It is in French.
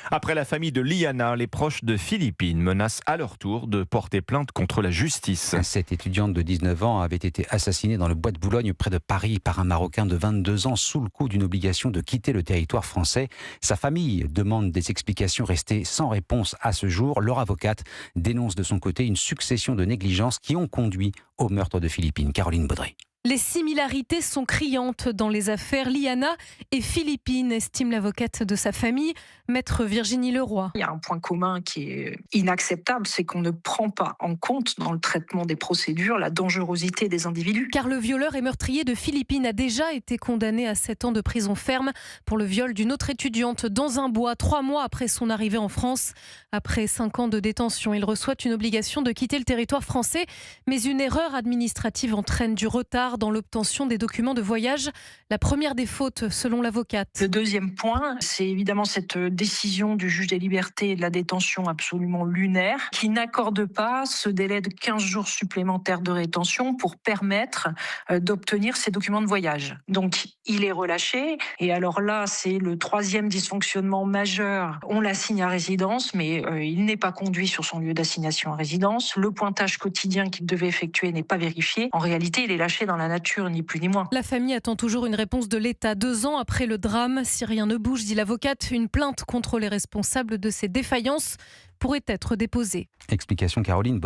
Après la famille de Liana, les proches de Philippine menacent à leur tour de porter plainte contre la justice. Cette étudiante de 19 ans avait été assassinée dans le bois de Boulogne près de Paris par un Marocain de 22 ans sous le coup d'une obligation de quitter le territoire français. Sa famille demande des explications restées sans réponse à ce jour. Leur avocate dénonce de son côté une succession de négligences qui ont conduit au meurtre de Philippine. Caroline Baudry. Les similarités sont criantes dans les affaires Liana et Philippine, estime l'avocate de sa famille, maître Virginie Leroy. Il y a un point commun qui est inacceptable, c'est qu'on ne prend pas en compte dans le traitement des procédures la dangerosité des individus. Car le violeur et meurtrier de Philippine a déjà été condamné à 7 ans de prison ferme pour le viol d'une autre étudiante dans un bois 3 mois après son arrivée en France. Après 5 ans de détention, il reçoit une obligation de quitter le territoire français, mais une erreur administrative entraîne du retard dans l'obtention des documents de voyage. La première des fautes, selon l'avocate. Le deuxième point, c'est évidemment cette décision du juge des libertés et de la détention absolument lunaire qui n'accorde pas ce délai de 15 jours supplémentaires de rétention pour permettre d'obtenir ces documents de voyage. Donc, il est relâché et alors là, c'est le troisième dysfonctionnement majeur. On l'assigne à résidence, mais il n'est pas conduit sur son lieu d'assignation à résidence. Le pointage quotidien qu'il devait effectuer n'est pas vérifié. En réalité, il est lâché dans la nature, ni plus ni moins. La famille attend toujours une réponse de l'État. 2 ans après le drame, si rien ne bouge, dit l'avocate, une plainte contre les responsables de ces défaillances pourrait être déposée. Explication Caroline Baudry.